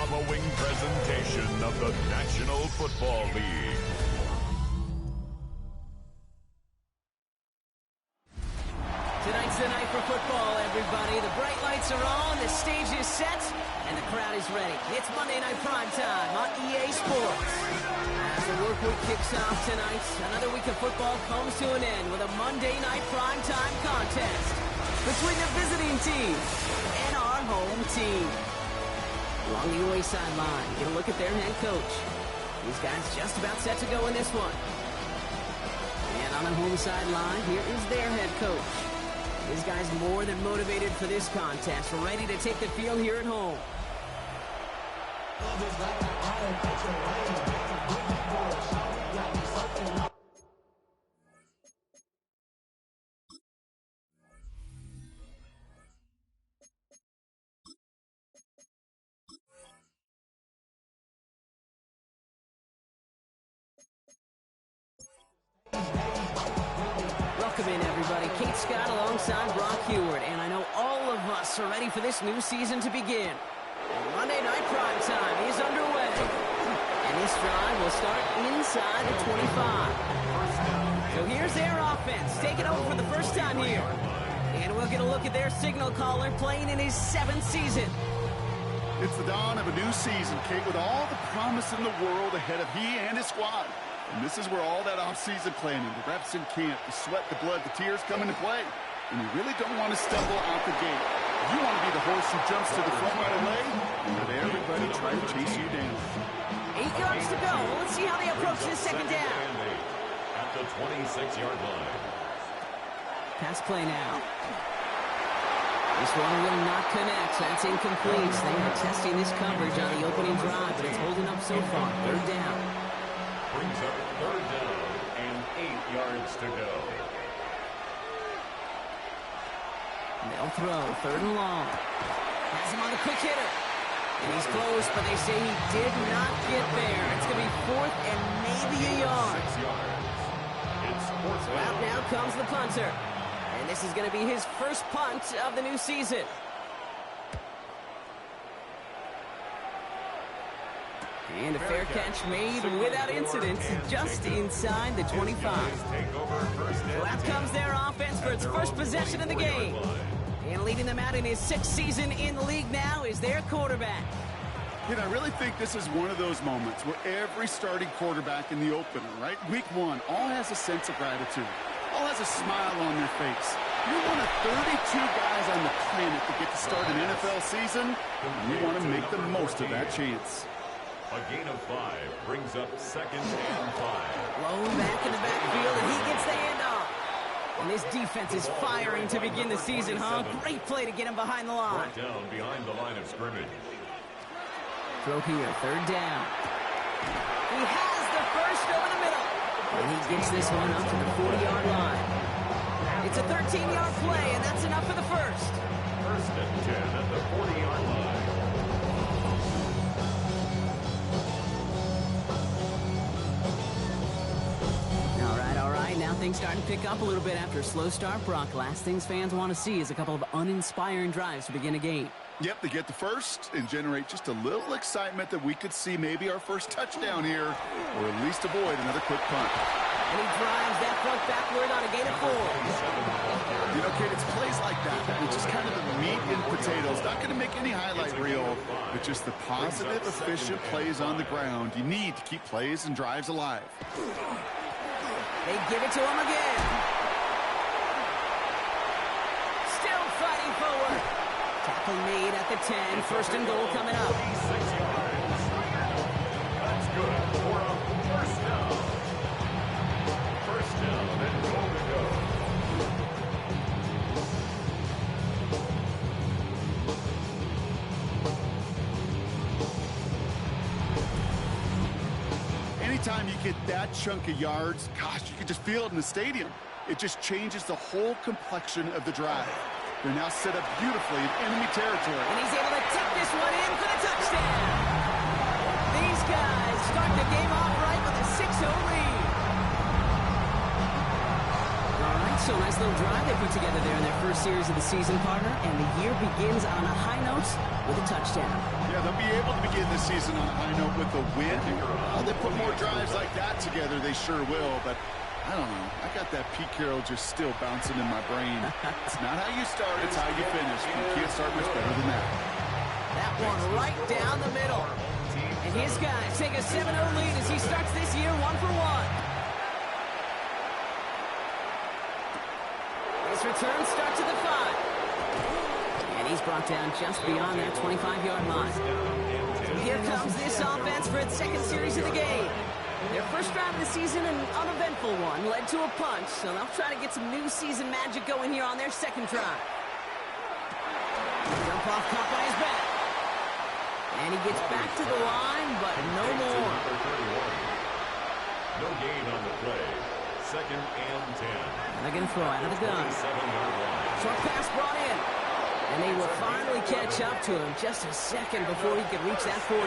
following presentation of the National Football League. Tonight's the night for football, everybody. The bright lights are on, the stage is set, and the crowd is ready. It's Monday Night Primetime on EA Sports. As the work week kicks off tonight, another week of football comes to an end with a Monday Night Primetime contest between the visiting team and our home team. Along the away sideline, get a look at their head coach. These guys just about set to go in this one. And on the home sideline, here is their head coach. These guys more than motivated for this contest, ready to take the field here at home. Welcome in, everybody. Kate Scott alongside Brock Heward, and I know all of us are ready for this new season to begin. Monday Night Primetime is underway, and this drive will start inside the 25. So here's their offense, taking over for the first time here. And we'll get a look at their signal caller playing in his 7th season. It's the dawn of a new season, Kate, with all the promise in the world ahead of he and his squad. And this is where all that off-season planning, the reps in camp, the sweat, the blood, the tears come into play. And you really don't want to stumble out the gate. You want to be the horse who jumps to the front right away, but everybody try to chase you down. 8 yards to go. Let's see how they approach this second down. At the 26-yard line. Pass play now. This one will not connect. That's incomplete. They are testing this coverage on the opening drive, but it's holding up so far. Third down. Brings up third down and 8 yards to go. They'll throw. Third and long. Has him on the quick hitter. And he's close, but they say he did not get there. It's going to be 4th and maybe a yard. 6 yards. It's fourth So out now comes the punter. And this is going to be his first punt of the new season. And a fair catch made without incident, just inside the 25. So out comes their offense for its first possession of the game. And leading them out in his 6th season in the league now is their quarterback. I really think this is one of those moments where every starting quarterback in the opener, right? Week 1, all has a sense of gratitude. All has a smile on their face. You're one of 32 guys on the planet that get to start an NFL season, and you want to make the most of that chance. A gain of 5 brings up 2nd and 5. Blown back in the backfield, and he gets the handoff. And this defense is firing to begin the season, huh? Great play to get him behind the line. Brought down behind the line of scrimmage. Throw here, third down. He has the first over the middle. And he gets this one up to the 40-yard line. It's a 13-yard play, and that's enough for the first. 1st and 10 at the 40-yard line. All right. Now things starting to pick up a little bit after a slow start. Brock, last things fans want to see is a couple of uninspiring drives to begin a game. Yep, they get the first and generate just a little excitement that we could see maybe our first touchdown here, or at least avoid another quick punt. And he drives that front backward on a gain of 4. Kate, it's plays like that. It's just kind of the meat and potatoes. Not going to make any highlight reel, but just the positive, efficient plays on the ground. You need to keep plays and drives alive. They give it to him again. Still fighting forward. Tackle made at the 10. First and goal coming up. 6 yards. That's good for a first down. First down and goal to go. Anytime you get that chunk of yards, gosh, you can just feel it in the stadium. It just changes the whole complexion of the drive. They're now set up beautifully in enemy territory. And he's able to tip this one in for the touchdown. These guys start the game off right with a 6-0 lead. All right, so nice little drive they put together there in their first series of the season, partner. And the year begins on a high note with a touchdown. Yeah, they'll be able to begin the season on a high note with a win. They put more drives like that together, they sure will. But I don't know. I got that Pete Carroll just still bouncing in my brain. It's not how you start, it's how you finish. You can't start much better than that. That one right down the middle. And his guys take a 7-0 lead as he starts this year 1-for-1. His return starts at the 5. And he's brought down just beyond that 25-yard line. So here comes this offense for its second series of the game. Their first drive of the season, an uneventful one, led to a punch, so they'll try to get some new season magic going here on their second drive. Jump off caught by his back. And he gets back to the line, but no more. No gain on the play. 2nd and 10. They're going to throw out of the gun. Short pass brought in. And they will finally catch up to him just a second before he could reach that 40.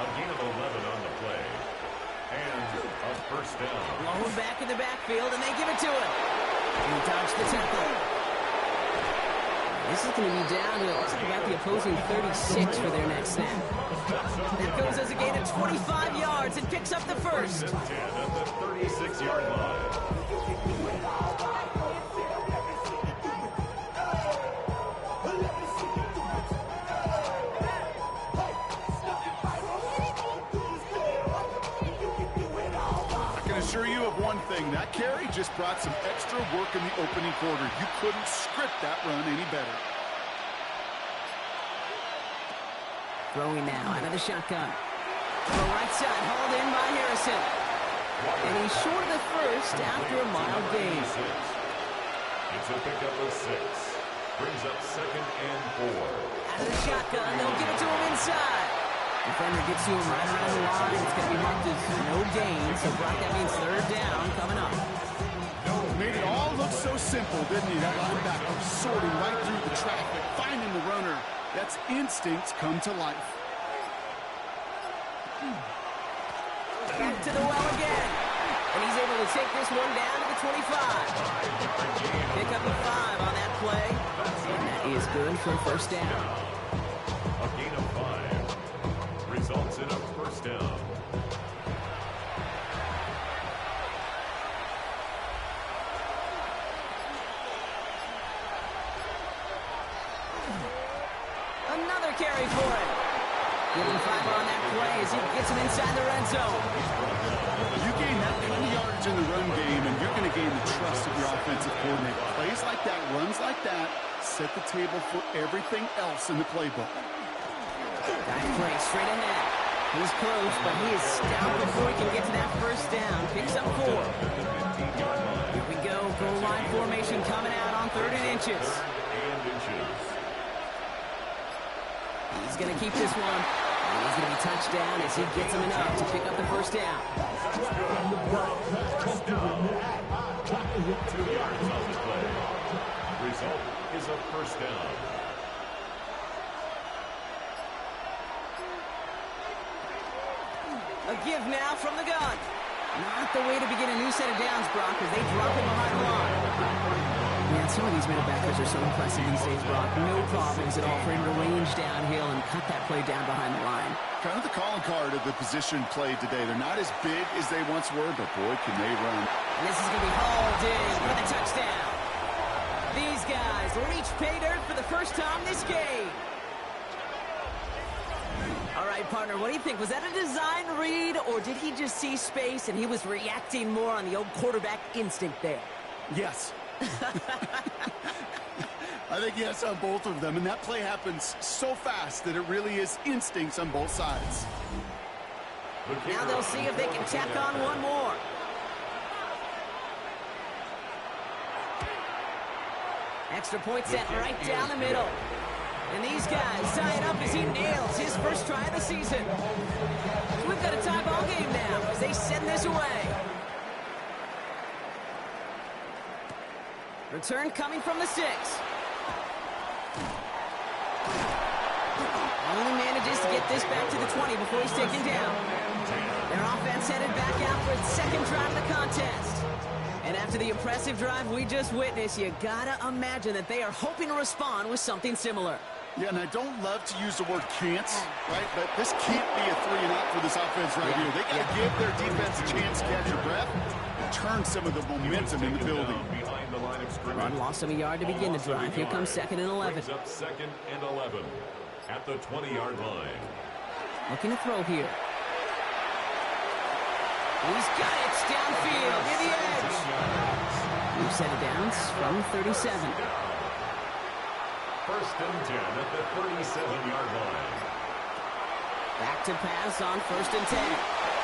A gain of 11 on the play. And a first down. Blown back in the backfield, and they give it to him. He dodged the tackle. This is going to be down to about the opposing 36 for their next snap. That goes as a gain of 25 yards and picks up the first. 10 at the 36-yard line. Assure you of one thing, that carry just brought some extra work in the opening quarter. You couldn't script that run any better. Throwing now out of the shotgun. To the right side, hauled in by Harrison. And he's short of the first after a mild gain. It's a pickup of 6. Brings up 2nd and 4. Out of the shotgun, they'll give it to him inside. Defender gets to him right around the line. It's going to be marked as no gain. So, Brock, that means 3rd down coming up. Made it all look so simple, didn't he? That linebacker sorting right through the traffic, finding the runner. That's instincts come to life. Back to the well again. And he's able to take this one down to the 25. Pick up a 5 on that play. And that is good for a first down. A gain of 5. Results in a first down. Another carry for him. Give him 5 on that play as he gets him inside the red zone. You gain that kind of yardage in the run game, and you're going to gain the trust of your offensive coordinator. Plays like that, runs like that, set the table for everything else in the playbook. Guy play straight ahead. He's close, but he is down before he can get to that first down. Picks up 4. Here we go. Goal line formation coming out on 3rd and inches. He's going to keep this one. And he's going to be touched down as he gets him enough to pick up the first down. 2 yards on the play. Result is a first down. A give now from the gun. Not the way to begin a new set of downs, Brock, as they drop him behind the line. Man, some of these middle backers are so impressive these days, Brock. No problems at all for him to range downhill and cut that play down behind the line. Kind of the calling card of the position played today. They're not as big as they once were, but boy, can they run. And this is going to be hauled in for the touchdown. These guys reach pay dirt for the first time this game. All right, partner, what do you think? Was that a design read, or did he just see space and he was reacting more on the old quarterback instinct there? Yes. I think yes on both of them, and that play happens so fast that it really is instincts on both sides. Now they'll see if they can tack on one more. Extra point set right down the middle. And these guys tie it up as he nails his first try of the season. So we've got a tie ball game now as they send this away. Return coming from the 6. Only manages to get this back to the 20 before he's taken down. Their offense headed back out for its second drive of the contest. And after the impressive drive we just witnessed, you gotta imagine that they are hoping to respond with something similar. Yeah, and I don't love to use the word can't, right? But this can't be a 3-and-out for this offense right here. They got to give their defense a chance to catch their breath and turn some of the momentum in the building. Behind the line of scrimmage. Run lost him a yard to begin the drive. Here comes 2nd and 11. Brings up 2nd and 11 at the 20-yard line. Looking to throw here. He's got it downfield near the edge. We've set it down from 37. 1st and 10 at the 37-yard line. Back to pass on 1st and 10.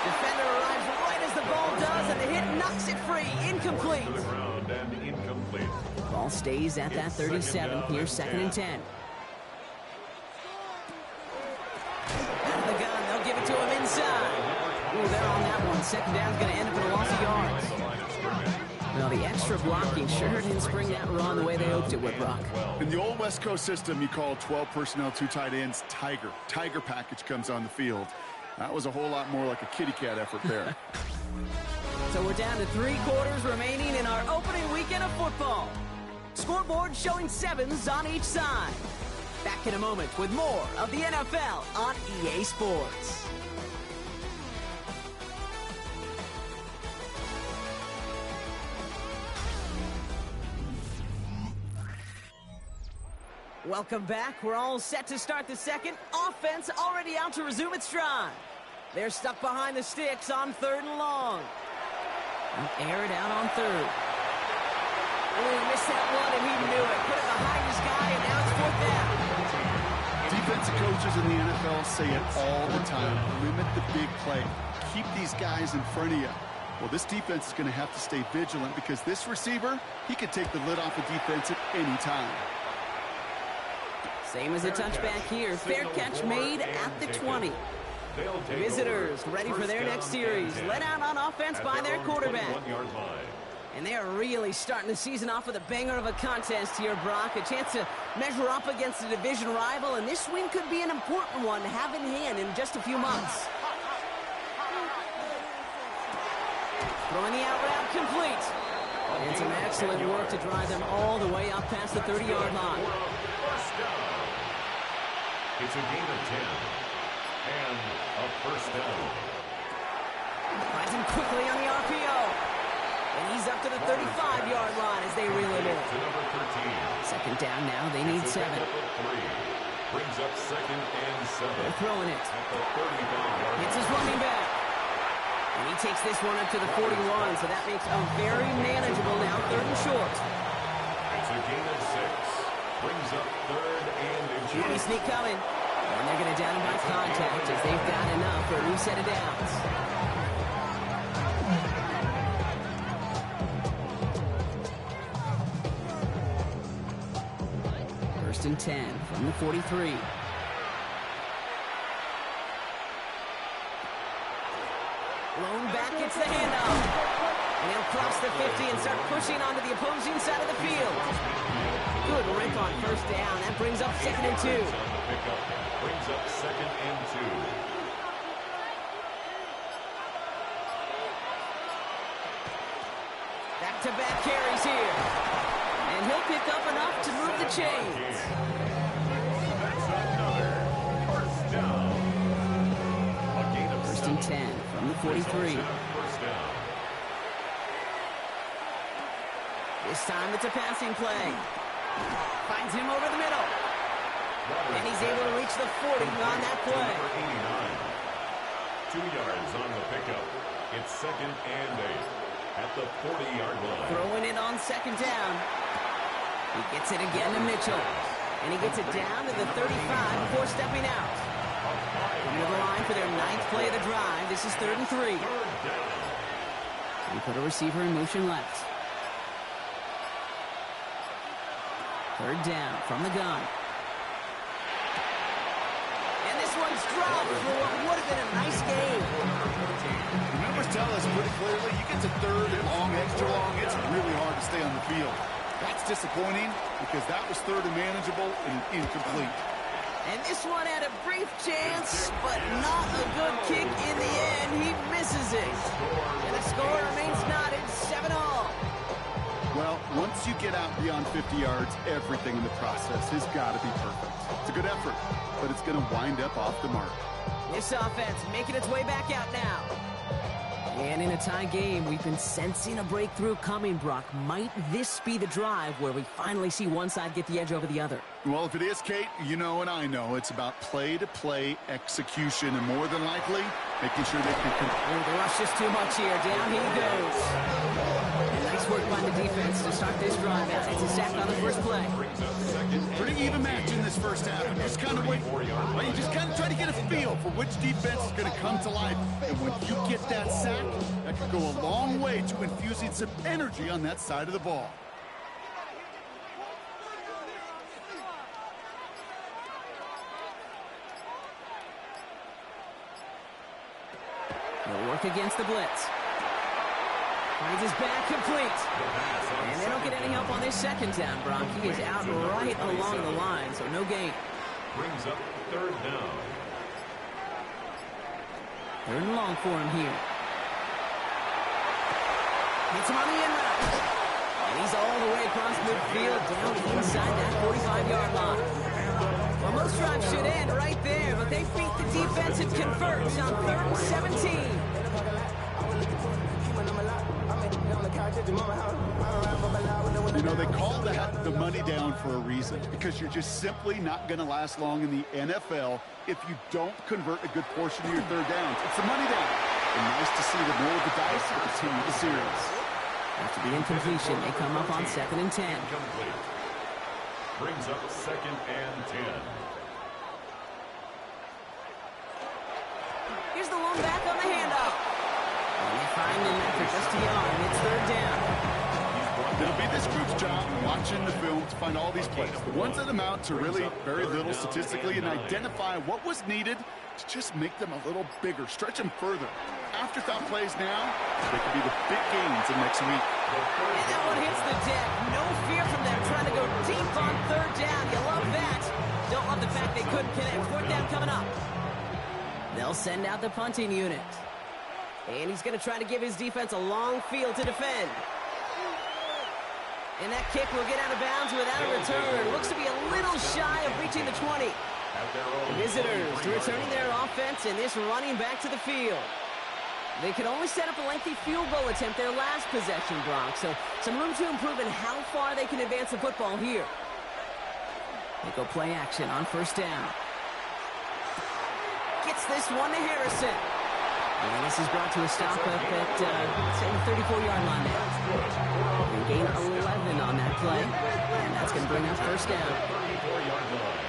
Defender arrives right as the ball does, and the hit knocks it free. Incomplete. To the ground and incomplete. Ball stays at that 37. Here's 2nd and 10. Out of the gun, they'll give it to him inside. Ooh, they're on that one. 2nd down's going to end up in a loss of yards. Well, the extra blocking sure didn't spring that run the way they hoped it would, Brock. In the old West Coast system, you call 12 personnel, 2 tight ends, Tiger. Tiger package comes on the field. That was a whole lot more like a kitty cat effort there. So we're down to 3 quarters remaining in our opening weekend of football. Scoreboard showing 7s on each side. Back in a moment with more of the NFL on EA Sports. Welcome back. We're all set to start the second. Offense already out to resume its drive. They're stuck behind the sticks on 3rd and long. They'll air it out on 3rd. Oh, he missed that one, and he knew it. Put it behind his guy, and now it's 4th down. Defensive coaches in the NFL say it all the time. Limit the big play. Keep these guys in front of you. Well, this defense is going to have to stay vigilant because this receiver, he could take the lid off the defense at any time. Same as a touchback here. Fair catch made at the 20. Visitors ready for their next series. Led out on offense by their quarterback. And they are really starting the season off with a banger of a contest here, Brock. A chance to measure up against a division rival, and this win could be an important one to have in hand in just a few months. Throwing the out route complete. And some excellent work to drive them all the way up past the 30-yard line. It's a gain of 10 and a 1st down. Finds him quickly on the RPO. And he's up to the 35-yard line as they reel it in. To number 13. 2nd down now. They need 7. Brings up 2nd and 7. They're throwing it. At the 35-yard line. It's his running back. And he takes this one up to the 41, so that makes a very manageable now 3rd and short. It's a gain of 6. Brings up 3rd and QB sneak coming. And they're going to down him by contact as they've got enough for a new set of downs. First and 10 from the 43. Lone back gets the handoff. And he'll cross the 50 and start pushing onto the opposing side of the field. Good rip on 1st down. That brings up 2nd and 2. Brings up 2nd and 2. Back-to-back carries here. And he'll pick up enough to move the chains. That's another 1st down. A gain of 1st and 10 from the 43. 1st down. This time it's a passing play. Finds him over the middle. And he's able to reach the 40 on that play. 2 yards on the pickup. It's 2nd and 8 at the 40-yard line. Throwing it on 2nd down. He gets it again to Mitchell. And he gets it down to the 35 before stepping out. Into the line for their 9th play of the drive. This is 3rd and 3. And put a receiver in motion left. 3rd down from the gun. And this one's dropped for what would have been a nice game. The numbers tell us pretty clearly, you get to 3rd and long, extra long, it's really hard to stay on the field. That's disappointing because that was 3rd and manageable and incomplete. And this one had a brief chance, but not a good kick in the end. He misses it. And the score remains knotted 7-all. once you get out beyond 50 yards, everything in the process has got to be perfect. It's a good effort, but it's going to wind up off the mark. This offense making its way back out now. And in a tie game, we've been sensing a breakthrough coming, Brock. Might this be the drive where we finally see one side get the edge over the other? Well, if it is, Kate, you know and I know it's about play-to-play execution, and more than likely, making sure they can... Oh, the rush is too much here. Down he goes. And nice work by the defense to start this drive out. It's a sack on the first play. Pretty even match in this first half. And just kind of wait. Well, you just kind of try to get a feel for which defense is going to come to life. And when you get that sack, that could go a long way to infusing some energy on that side of the ball. He'll work against the blitz. Finds his back complete. And they don't get any help on this second down, Brock. He is out right along the line, so no gain. Brings up third down. Third and long for him here. Hits him on the end route. And he's all the way across midfield down inside that 45-yard line. Well, most drives should end right there, but they beat the defense and converts on 3rd and 17. You know, they call that the money down for a reason, because you're just simply not going to last long in the NFL if you don't convert a good portion of your third downs. It's the money down. And nice to see them roll the dice and continue the series. After the incompletion, they come up on 2nd and 10. Complete. Brings up 2nd and 10. Here's the lone back on the handoff. And they find him after just a yard. It's 3rd down. It'll be this group's job watching the film to find all these plays, the ones that amount to really very little statistically, and identify what was needed to just make them a little bigger, stretch them further. Afterthought plays now, they could be the big gains in next week. And that one hits the deck. No fear from them trying to go deep on 3rd down. You love that. Don't love the fact they couldn't connect. 4th down coming up. They'll send out the punting unit. And he's going to try to give his defense a long field to defend. And that kick will get out of bounds without a return. Looks to be a little shy of reaching the 20. Visitors returning their offense, and this running back to the field. They could only set up a lengthy field goal attempt their last possession, Bronx. So some room to improve in how far they can advance the football here. They go play action on 1st down. Gets this one to Harrison. And this is brought to a stop up at, say, the 34-yard line now. They gain 11 on that play. And that's going to bring up 1st down. 34-yard line.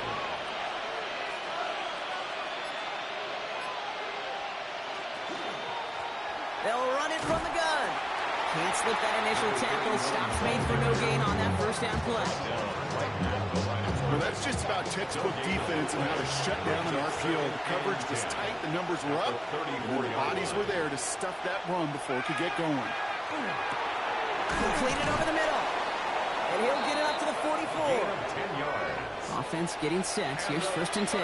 They'll run it from the gun. Can't slip that initial tackle. Stops made for no gain on that 1st down play. Well, that's just about textbook defense and how to shut down an RPO. The coverage was tight, the numbers were up, and the bodies were there to stuff that run before it could get going. Completed over the middle. And he'll get it up to the 44. 10 yards. Offense getting set. Here's 1st and 10.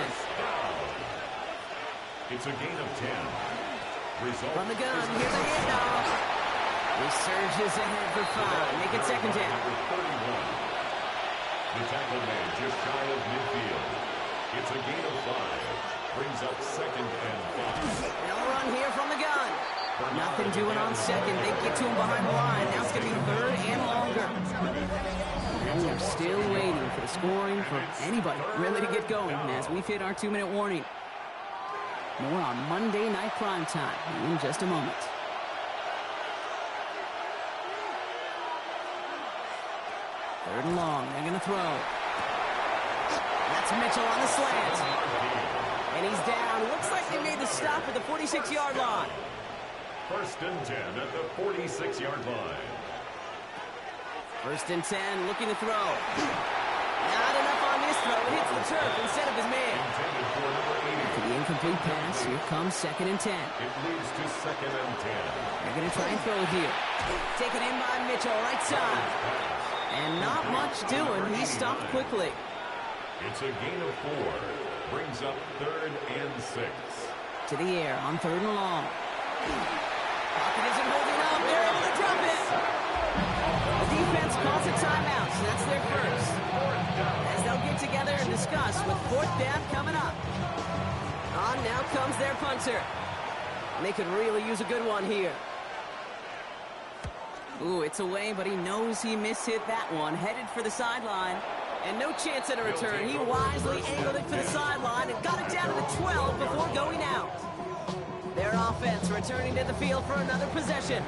It's a gain of 10. Result From the gun, here's a handoff. He surges ahead for 5. Make it 2nd down. number 31. The tackle made just shy of midfield. It's a gain of 5. Brings up 2nd and 5. They'll run here from the gun. Nothing doing on 2nd. They get to him behind the line. Now it's going to be 3rd and longer. And we're still waiting for the scoring for anybody really to get going as we've hit our 2-minute warning. More on Monday Night Primetime in just a moment. Third and long. They're going to throw. That's Mitchell on the slant. And he's down. Looks like they made the stop at the 46-yard line. 1st and 10 at the 46-yard line. 1st and 10, looking to throw. Not enough on this throw. It hits the turf instead of his man. Intended for number 80. To the incomplete pass, here comes 2nd and 10. It leads to 2nd and 10. They're going to try and throw it here. Taken in by Mitchell, right side. And not much doing. He stopped quickly. It's a gain of 4. Brings up 3rd and 6. To the air on 3rd and long. Pocket isn't holding up. They're able to drop it. The defense calls a timeout. us with 4th down coming up. On now comes their punter. And they could really use a good one here. Ooh, it's away, but he knows he mishit that one. Headed for the sideline. And no chance at a return. He wisely angled it for the sideline and got it down to the 12 before going out. Their offense returning to the field for another possession.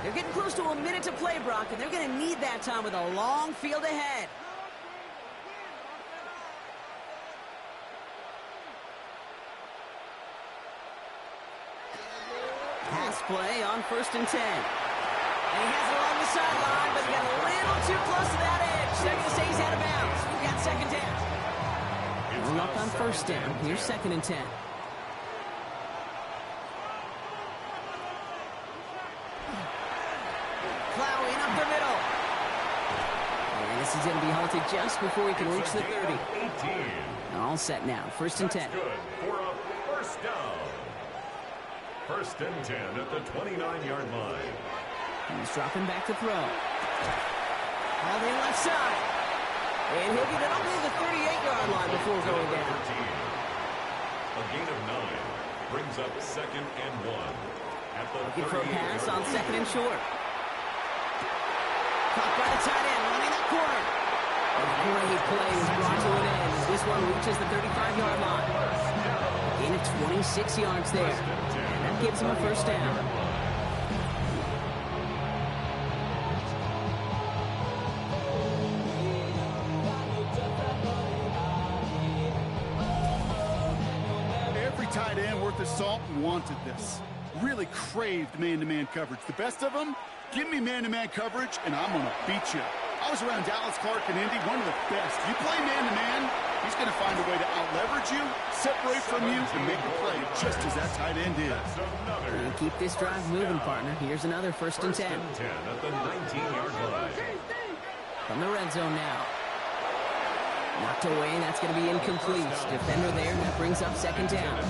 They're getting close to a minute to play, Brock, and they're going to need that time with a long field ahead. Pass play on 1st and 10. And he has it along the sideline, but he got a little too close to that edge. They're going to say he's out of bounds. We've got 2nd down. We're up on 1st down. Here's 2nd and 10. Plowing up the middle. And this is going to be halted just before he can reach the 30. All set now. 1st and 10. Good for a 1st down. 1st and 10 at the 29-yard line. He's dropping back to throw. All the left side. And he'll get it up to the 38-yard line before going down. A gain of 9 brings up 2nd and 1. At the looking for a pass on 2nd and short. Caught by the tight end, running that corner. A great play was brought to an end as this one reaches the 35-yard line. Gain of 26 yards there. And that gives him a 1st down. Every tight end worth his salt wanted this. Really craved man-to-man coverage. The best of them, give me man-to-man coverage, and I'm going to beat you. I was around Dallas Clark and Indy, one of the best. You play man-to-man, he's going to find a way to out-leverage you, separate from you, and make a play just as that tight end did. And keep this drive moving, partner. Here's another 1st and 10. At the 19-yard line. From the red zone now. Knocked away, and that's going to be incomplete. Defender there, that brings up 2nd down.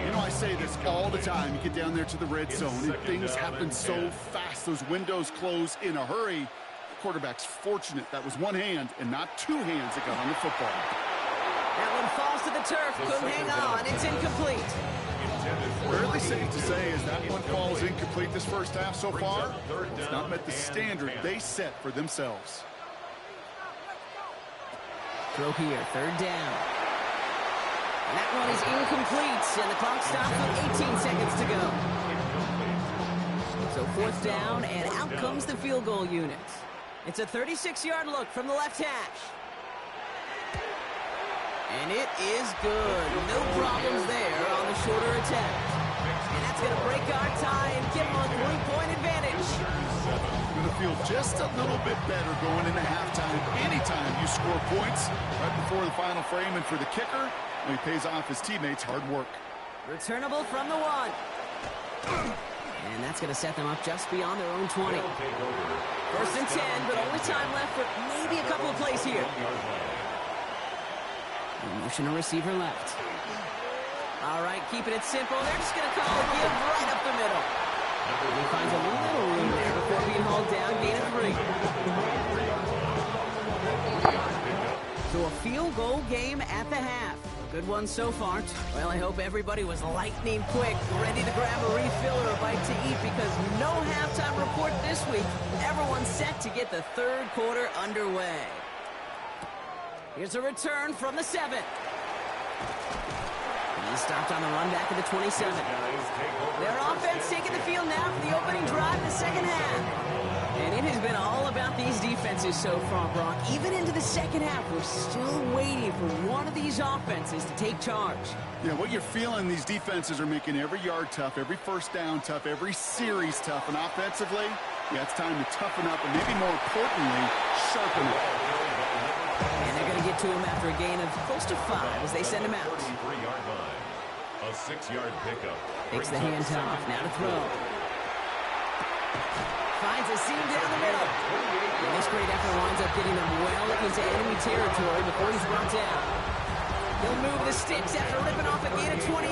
You know, I say this all the time. You get down there to the red zone, and things happen so fast. Those windows close in a hurry. The quarterback's fortunate that was one hand and not 2 hands that got on the football. That one falls to the turf. Couldn't hang on. It's incomplete. Fairly safe to say as that one falls incomplete this first half so far. It's not met the standard they set for themselves. Throw here, 3rd down. And that one is incomplete, and the clock stops with 18 seconds to go. So 4th down, and out comes the field goal unit. It's a 36-yard look from the left hash. And it is good. No problems there on the shorter attempt. And that's going to break our tie and give them a 3-point advantage. Going to feel just a little bit better going into halftime. Anytime you score points right before the final frame, and for the kicker, he pays off his teammates' hard work. Returnable from the 1. And that's going to set them up just beyond their own 20. 1st and 10, but only time left for maybe a couple of plays here. Motion a receiver left. All right, keeping it simple. They're just going to call a give right up the middle. He finds a little room there before being hauled down, gain of 3. So a field goal game at the half. A good one so far. Well, I hope everybody was lightning quick, ready to grab a refill or a bite to eat, because no halftime report this week. Everyone's set to get the 3rd quarter underway. Here's a return from the 7. He stopped on the run back at the 27. Their offense taking the field now for the opening drive in the 2nd half. And it has been all about these defenses so far, Brock. Even into the 2nd half, we're still waiting for one of these offenses to take charge. Yeah, what you're feeling, these defenses are making every yard tough, every 1st down tough, every series tough. And offensively, yeah, it's time to toughen up and maybe more importantly, sharpen up. And they're going to get to him after a gain of close to 5 as they send him out. A 6-yard pickup. Takes the handoff. Now to throw. Finds a seam down the middle. And this great effort winds up getting them well into enemy territory before he's brought down. He'll move the sticks after ripping off a gain of 28.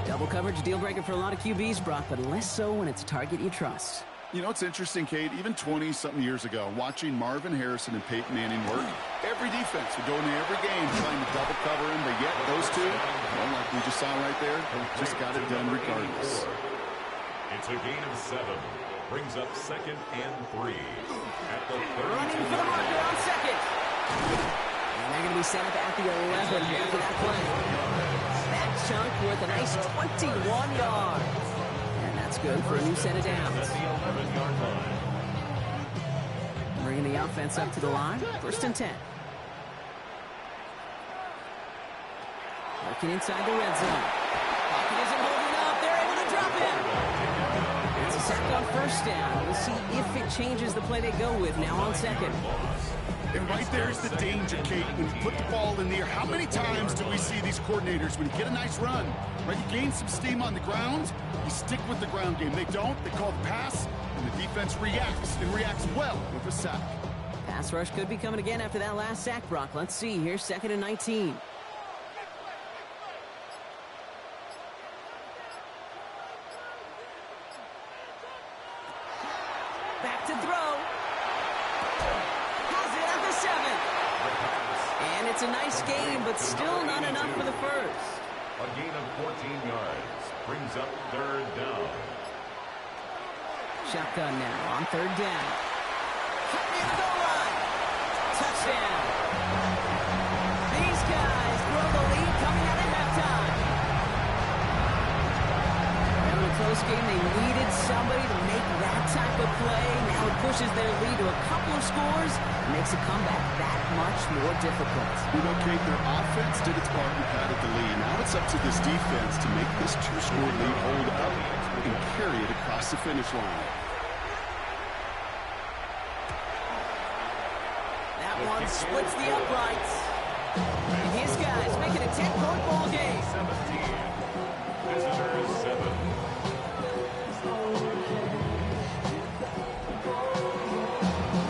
Double coverage, deal breaker for a lot of QBs, Brock, but less so when it's a target you trust. You know, it's interesting, Kate, even 20-something years ago, watching Marvin Harrison and Peyton Manning work, every defense would go into every game trying to double cover him, but yet those two, well, like we just saw right there, just got it done regardless. It's a gain of 7. Brings up 2nd and 3. At the 32 Running for the marker on second. And they're going to be set up at the 11 after that play. That chunk worth a nice 21 yards. And that's good for a new set of downs. at the 11-yard line. Bringing the offense up to the line. 1st and 10. Looking inside the red zone. Hawkeyes isn't holding up. They're able to drop him. It's a sack on 1st down. We'll see if it changes the play they go with now on 2nd. And right there's the danger, Kate, when you put the ball in the air. How many times do we see these coordinators, when you get a nice run, right, you gain some steam on the ground, you stick with the ground game. They don't. They call the pass, and the defense reacts, and reacts well with a sack. Pass rush could be coming again after that last sack, Brock. Let's see here, 2nd and 19. Back to throw. Has it at the 7. And it's a nice game, but still not enough for the first. A gain of 14 yards. Brings up 3rd down. Shotgun now on 3rd down. Cut near the goal line. Touchdown. These guys throw the lead coming out at halftime. And in a close game, they needed somebody to make that type of play. Now it pushes their lead to a couple of scores and makes a comeback that much more difficult. You know, Kate, their offense did its part and padded the lead. Now it's up to this defense to make this 2-score lead hold up and carry it across the finish line. That one splits the uprights. And his guys make it a 10-point ball game. 17. Visitors 7.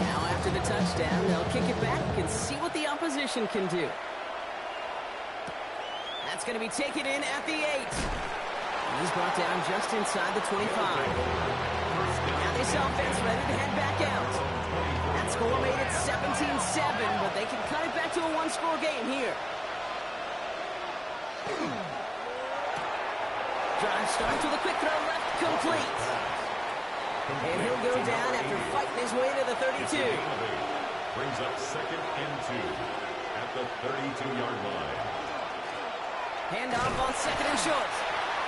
Now after the touchdown, they'll kick it back and see what the opposition can do. That's going to be taken in at the 8. He's brought down just inside the 25. Now this offense ready to head back out. That score made it 17-7, but they can cut it back to a 1-score game here. Drive starts with a quick throw left, complete. And he'll go down after fighting his way to the 32. Brings up 2nd and 2 at the 32-yard line. Handoff on 2nd and short.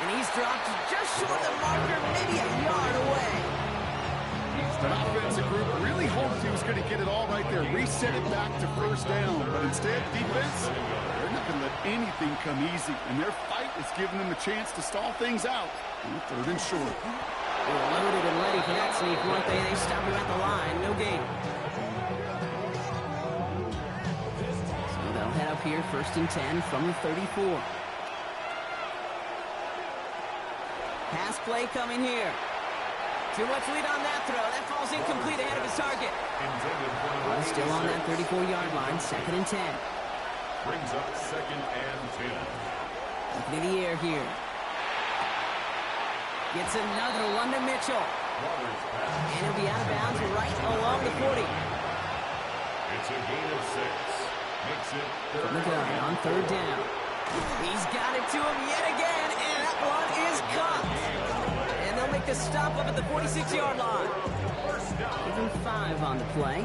And he's dropped just short of the marker, maybe a yard away. That offensive group really hoped he was going to get it all right there, reset it back to 1st down. But instead, defense, they're not going to let anything come easy. And their fight is giving them a chance to stall things out on 3rd and short. They were loaded and ready for that sneak, weren't they? They stopped him at the line. No gain. So they'll head up here, 1st and 10 from the 34. Pass play coming here. Too much lead on that throw. That falls incomplete ahead of his target. Still on that 34-yard line, 2nd and 10. Brings up 2nd and 10. Looking in the air here. Gets another one to Mitchell. And he'll be out of bounds right along the 40. It's a gain of 6. Makes it From the gun on 3rd down. He's got it to him yet again, and that one is caught. And they'll make the stop up at the 46-yard line. Even 5 on the play.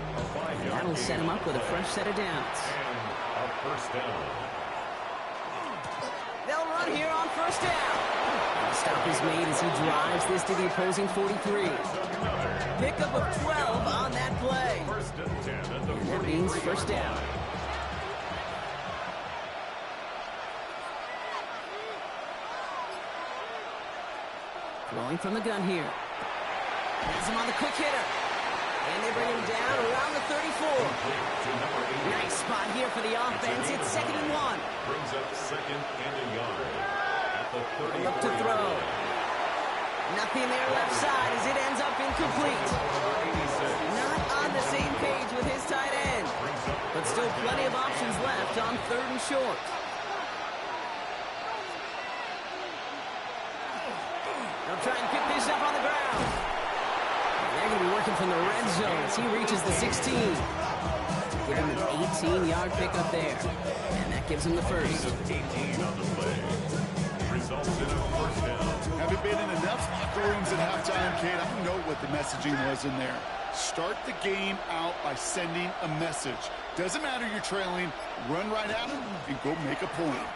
And that'll set him up with a fresh set of downs. and a 1st down. They'll run here on 1st down. The stop is made as he drives this to the opposing 43. Pickup of 12 on that play. 1st and 10 at the And that means 1st down. Throwing from the gun here. Has him on the quick hitter. And they bring him down around the 34. Nice spot here for the offense. It's 2nd and 1. Brings up 2nd and a yard at the 30. Look to throw. Nothing there left side as it ends up incomplete. Not on the same page with his tight end. But still plenty of options left on 3rd and short. They'll try and pick this up on the ground. They're going to be working from the red zone as he reaches the 16. Give him an 18-yard pickup there. And that gives him the first. 18 on the play. Results in a first down. Haven't been in enough locker rooms at halftime, Kate. I don't know what the messaging was in there. Start the game out by sending a message. Doesn't matter you're trailing, run right at him and go make a point.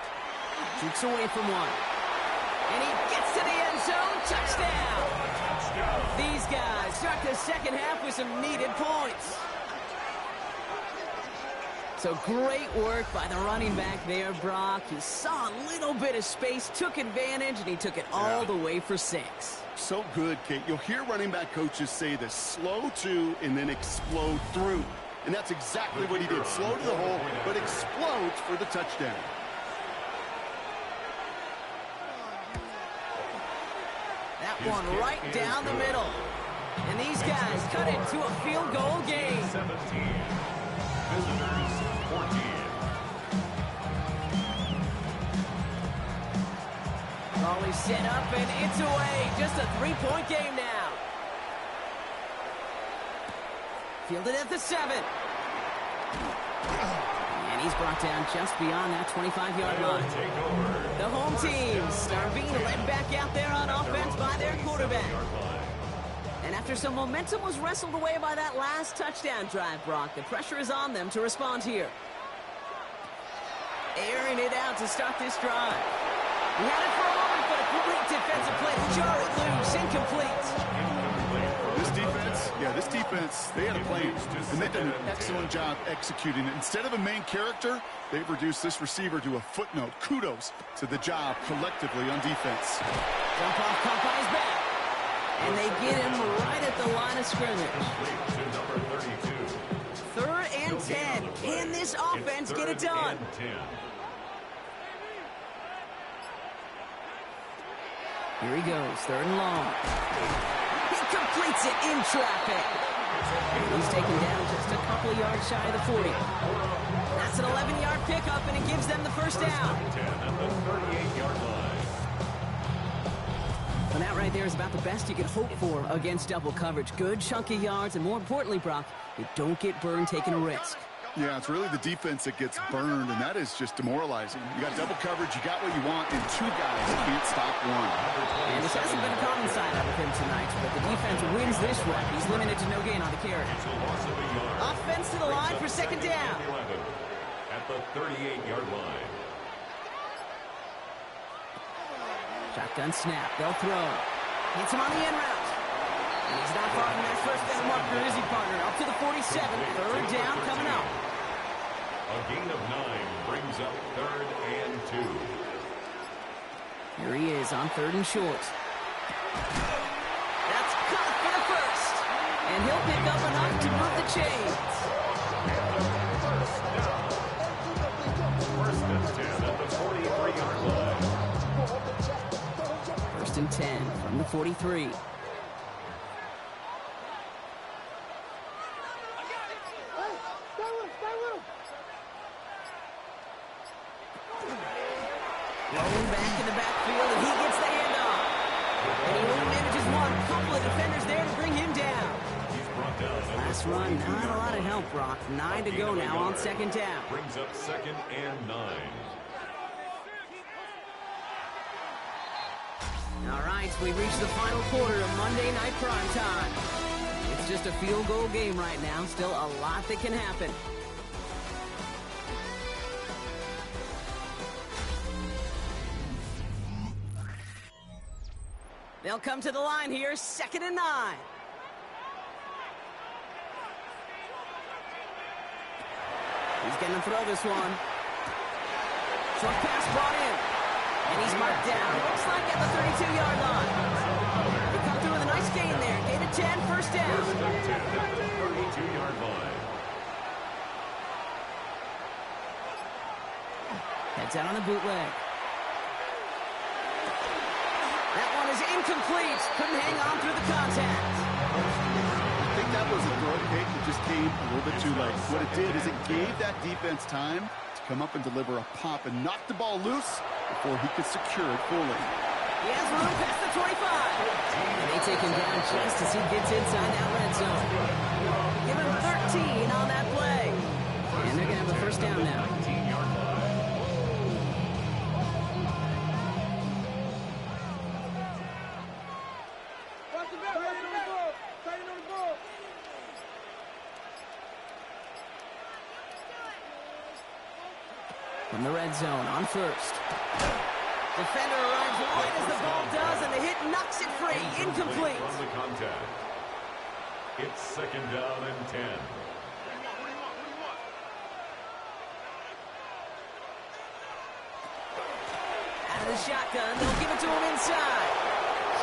Keeps away from one. And he gets to the end zone. Touchdown! These guys start the second half with some needed points. So great work by the running back there, Brock. He saw a little bit of space, took advantage, and he took it all the way for 6. So good, Kate. You'll hear running back coaches say this: slow to and then explode through. And that's exactly what he did. Slow to the hole, but explodes for the touchdown. That one right down the middle. And these guys cut it to a field goal game. 17. Visitors 14. Always set up and it's away. Just a 3-point game now. Fielded at the 7. And he's brought down just beyond that 25-yard line. The home teams are being led back out there on offense by their quarterback. And after some momentum was wrestled away by that last touchdown drive, Brock, the pressure is on them to respond here. Airing it out to start this drive. He had it for a moment, but a great defensive play to jar it loose. Incomplete. This defense, they had a plan, and they've done an excellent job executing it. Instead of a main character, they've reduced this receiver to a footnote. Kudos to the job collectively on defense. Jump off Hawkeyes back. And they get him right at the line of scrimmage. Third and 10. Can this offense get it done? Here he goes, 3rd and long. He completes it in traffic. He's taken down just a couple of yards shy of the 40. That's an 11-yard pickup, and it gives them the first down. Well, that right there is about the best you can hope for against double coverage. Good chunky yards, and more importantly, Brock, you don't get burned taking a risk. Yeah, it's really the defense that gets burned, and that is just demoralizing. You got double coverage, you got what you want, and 2 guys can't stop one. And this hasn't been a common side of him tonight, but the defense wins this one. He's limited to no gain on the carry. Offense to the line for 2nd down. At the 38-yard line. Shotgun snap. They'll throw. Hits him on the end route. And he's not far from that first down marker, is he, partner? Up to the 47. 3rd down coming up. A gain of 9 brings up 3rd and 2. Here he is on 3rd and short. That's caught for the first. And he'll pick up enough to move the chains. First and 10 at the 43-yard line. 1st and 10 from the 43. Rolling back in the backfield, and he gets the handoff. And he only manages one. A couple of defenders there to bring him down. Last run, not a lot of help, Brock. 9 to go now on 2nd down. Brings up 2nd and 9. All right, we've reached the final quarter of Monday Night Prime Time. It's just a field goal game right now. Still a lot that can happen. They'll come to the line here, 2nd and 9. He's going to throw this one. Short pass brought in. And he's marked down. Looks like at the 32-yard line. They come through with a nice gain there. Gain of 10, first down. First and 10 at the 32-yard line. Heads out on the bootleg. That one is incomplete. Couldn't hang on through the contact. I think that was a throw kick that just came a little bit too late. What it did is it gave that defense time to come up and deliver a pop and knock the ball loose before he could secure it fully. He has room past the 25. And they take him down just as he gets inside that red zone. Give him 13 on that play. And they're going to have a first down now. 19-yard line. From the red zone on first. Defender arrives right as the ball does, and the hit knocks it free. Incomplete. From the contact. It's second down and 10. Out of the shotgun, they'll give it to him inside.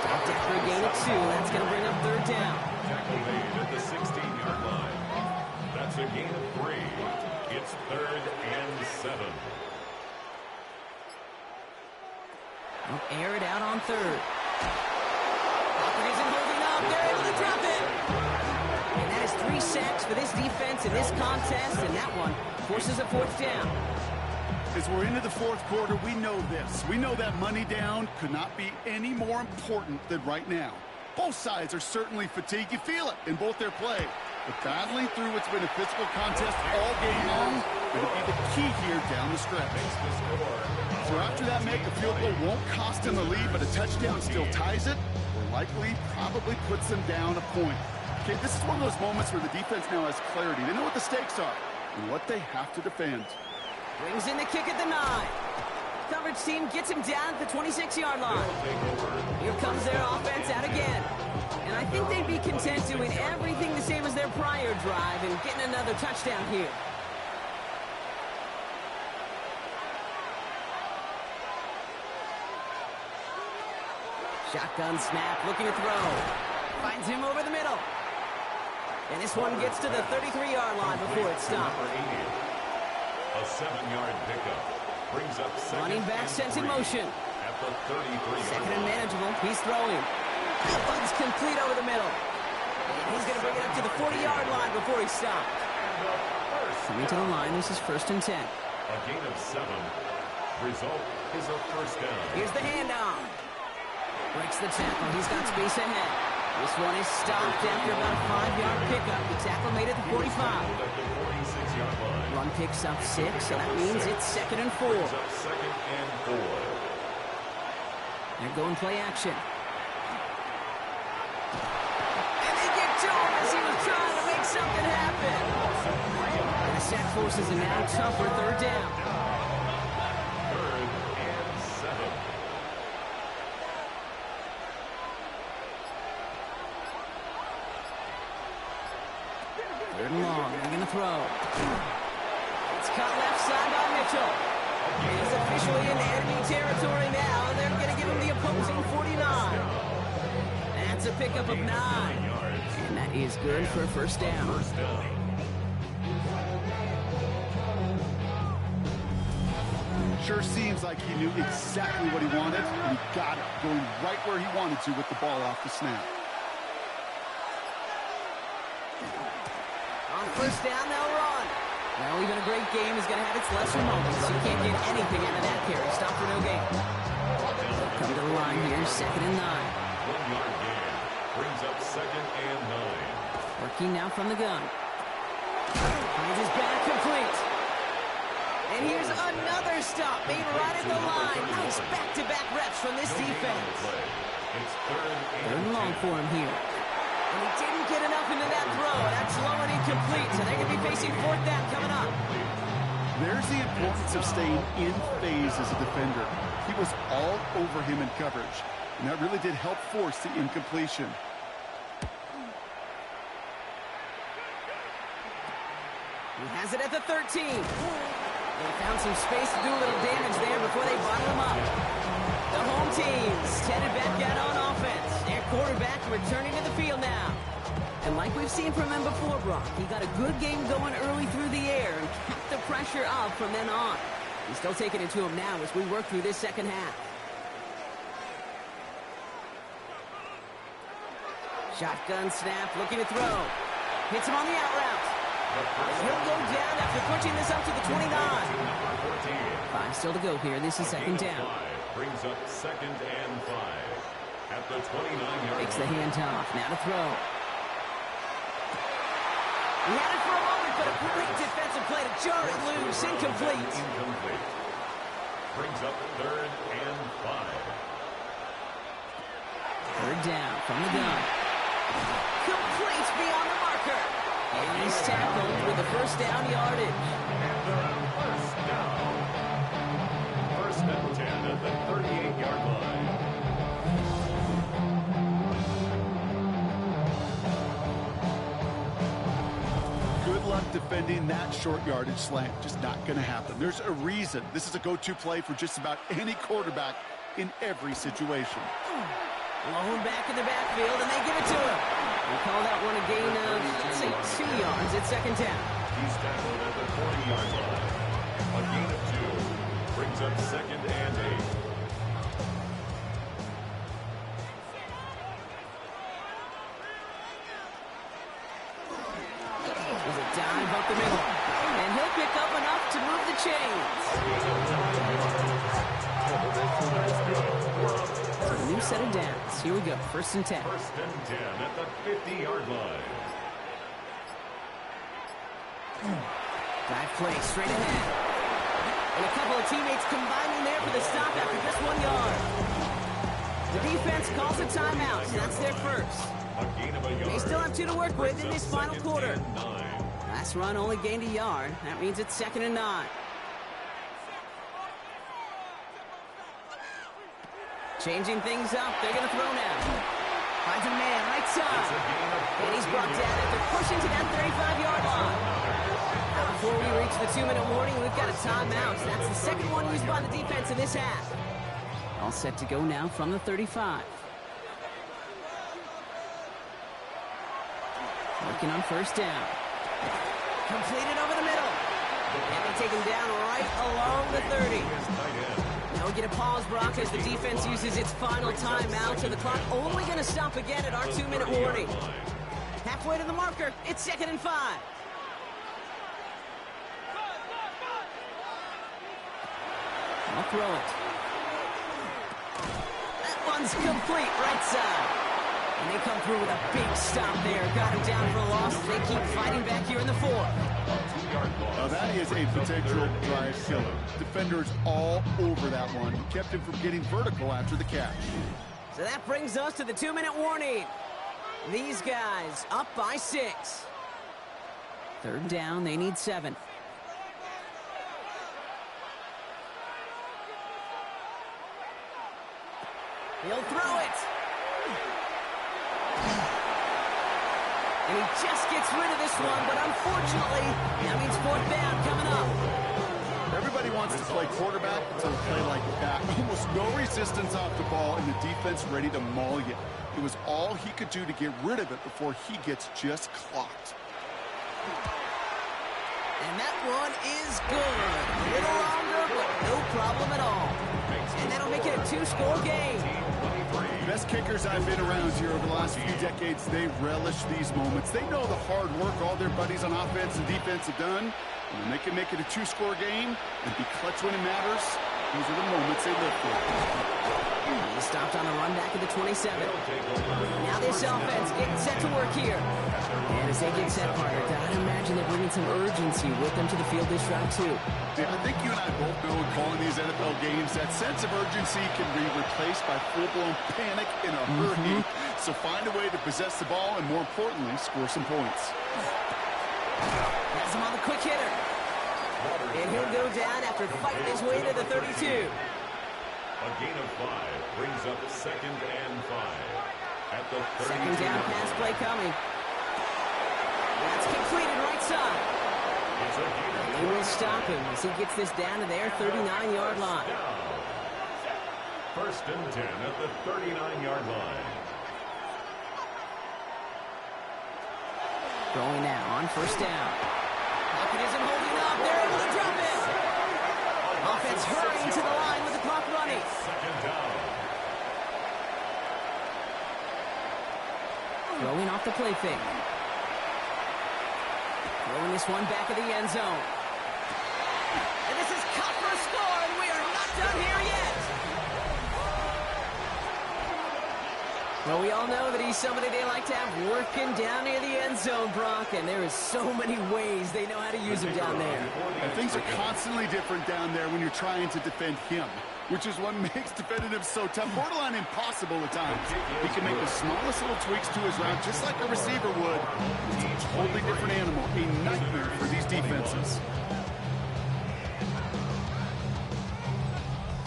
Stopped after a gain of 2. That's going to bring up third down. Tackle made at the 16-yard line. That's a gain of 3. It's third and 7. They'll air it out on third. Hawkeyes isn't holding up. They're able to drop it. And that is 3 sacks for this defense in this contest, and that one forces a fourth down. As we're into the fourth quarter, we know this. We know that money down could not be any more important than right now. Both sides are certainly fatigued. You feel it in both their play. But battling through what's been a physical contest all game long going to be the key here down the stretch. So after that make, a field goal won't cost him the lead, but a touchdown still ties it, or likely probably puts them down a point. Okay, this is one of those moments where the defense now has clarity. They know what the stakes are and what they have to defend. Brings in the kick at the 9. Coverage team gets him down at the 26-yard line. Here comes their offense out again. And I think they'd be content doing everything the same as their prior drive and getting another touchdown here. Shotgun snap, looking to throw. Finds him over the middle. And this one gets to the 33-yard line before it's stopped. A 7-yard pickup brings up second. Running back sent in motion. At the 33-yard Second and manageable. He's throwing. That one's complete over the middle. And he's going to bring it up to the 40-yard line before he's stopped. Coming to the line, this is first and 10. A gain of 7. Result is a first down. Here's the handoff. Breaks the tackle. He's got space ahead. This one is stopped after about a 5-yard pickup. The tackle made at the 45. At the 46-yard line. Run picks up 6, so that means it's second and 4. Brings up second and 4. They're going play action. And they get to him as he was trying to make something happen. And the sack forces a now tougher third down. Third and 7. Third and long. They're going to throw. It's cut left side by Mitchell. He's officially in enemy territory now. They're going to give him the opposing 49. That's a pickup of 9. And that is good for a first down. First down. Sure seems like he knew exactly what he wanted, and he got it, going right where he wanted to with the ball off the snap. On first down, they'll run. Well, even a great game is going to have its lesser moments. You can't get anything out of that carry. Stop for no gain. Come to the line here, second and 9. 1-yard gain brings up second and 9. Working now from the gun. Finds his back complete. And here's another stop made right at the line. Nice back-to-back reps from this defense. It's third Third and long for him here. And he didn't get enough into that throw. That's low and incomplete, so they're going to be facing fourth down coming up. There's the importance of staying in phase as a defender. He was all over him in coverage, and that really did help force the incompletion. He has it at the 13. They found some space to do a little damage there before they bottle him up. The home team's headed back out on offense. Their quarterback returning to the field now. And like we've seen from him before, Brock, he got a good game going early through the air and kept the pressure up from then on. He's still taking it to him now as we work through this second half. Shotgun snap, looking to throw. Hits him on the out route. He'll go down after pushing this up to the 29. 5 still to go here. This is second down. brings up 2nd and 5 at the 29-yard Makes the line. handoff. Now to throw. He had it for a moment, but a great defensive play to jar it loose. Incomplete. Incomplete. Brings up 3rd and 5. Third down from the gun. Complete beyond the marker. And he's tackled with the first down yardage. And the first down. 1st and 10 at the 38-yard line. Good luck defending that short yardage slant. Just not going to happen. There's a reason this is a go-to play for just about any quarterback in every situation. Blown back in the backfield, and they give it to him. We call that one a gain of, let's say, 2 yards at 2nd down. He's tackled at the 40-yard line. A gain of 2 brings up 2nd and 8. There's a dive up the middle, and he'll pick up enough to move the chains. So a new set of downs. Here we go, 1st and 10. 1st and 10 at the 50-yard line. Dive play straight ahead. And a couple of teammates combining there for the stop after just 1 yard. The defense calls a timeout, so that's their first. A gain of a yard. They still have 2 to work with in this final 2nd quarter. and 9. Last run only gained a yard. That means it's 2nd and 9. Changing things up. They're going to throw now. Finds a man right side. And he's brought down after pushing to that 35-yard line. Now before we reach the 2-minute warning, we've got a timeout. So that's the second one used by the defense in this half. All set to go now from the 35. Working on 1st down. Completed over the middle. And they take him down right along the 30. Now we get a pause, Brock, as the defense uses its final timeout. So the clock only going to stop again at our 2-minute warning. Halfway to the marker, it's 2nd and 5. I'll throw it. That one's complete, right side. And they come through with a big stop there. Got him down for a loss. They keep fighting back here in the 4th. Now that is a potential drive killer. Defenders all over that one. Kept him from getting vertical after the catch. So that brings us to the 2-minute warning. These guys up by 6. 3rd down, they need 7. He'll throw it. And he just gets rid of this one, but unfortunately, that means 4th down coming up. Everybody wants to play quarterback until they play like that. Almost no resistance off the ball, and the defense ready to maul you. It was all he could do to get rid of it before he gets just clocked. And that one is good. A little longer, but no problem at all. And that'll make it a 2-score game. Best kickers I've been around here over the last few decades, they relish these moments. They know the hard work all their buddies on offense and defense have done. And when they can make it a 2-score game and be clutch when it matters, these are the moments they live for. He stopped on a run back at the 27. Now this offense getting set to work here. And as they get set, partner, I'd imagine they're bringing some urgency with them to the field this round, too. Yeah, I think you and I both know in calling these NFL games, that sense of urgency can be replaced by full-blown panic in a hurry. So find a way to possess the ball and, more importantly, score some points. Has him on the quick hitter. And he'll go down after fighting his way to the 32. A gain of 5 brings up 2nd and 5 at the 32. 2nd down pass play coming. That's completed right side. It's a gain of They will stop him as he gets this down to their 39-yard line. 1st and 10 at the 39-yard line. Going now on 1st down. Hawkeyes isn't holding up. They're able to drop it. Offense hurrying to the line with the clock running. 2nd down. Throwing off the play fake. Throwing this one back of the end zone. And this is cut for a score, and we are not done here yet. Well, we all know that he's somebody they like to have working down near the end zone, Brock, and there is so many ways they know how to use him down there. And things are constantly different down there when you're trying to defend him, which is what makes defending him so tough, borderline impossible at times. He can make the smallest little tweaks to his route, just like a receiver would. It's a totally different animal, a nightmare for these defenses.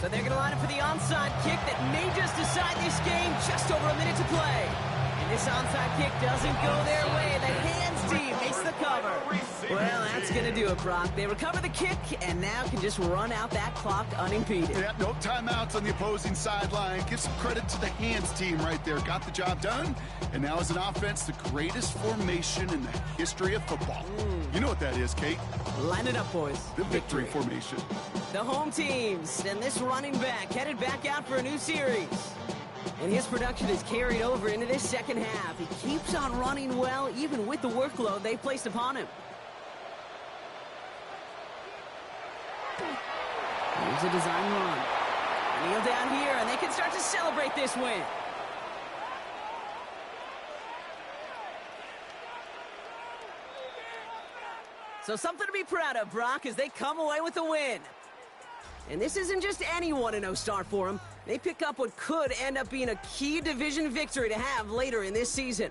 So they're going to line up for the onside kick that may just decide this game. Just over a minute to play. And this onside kick doesn't go their way. The hands team makes the cover. Well, that's going to do it, Brock. They recover the kick and now can just run out that clock unimpeded. Yeah, no timeouts on the opposing sideline. Give some credit to the hands team right there. Got the job done. And now as an offense, the greatest formation in the history of football. You know what that is, Kate? Line it up, boys. The victory formation. The home teams, and this running back headed back out for a new series. And his production is carried over into this second half. He keeps on running well, even with the workload they placed upon him. Here's a design run. Kneel down here, and they can start to celebrate this win. So something to be proud of, Brock, as they come away with a win. And this isn't just any 1-0 start for them. They pick up what could end up being a key division victory to have later in this season.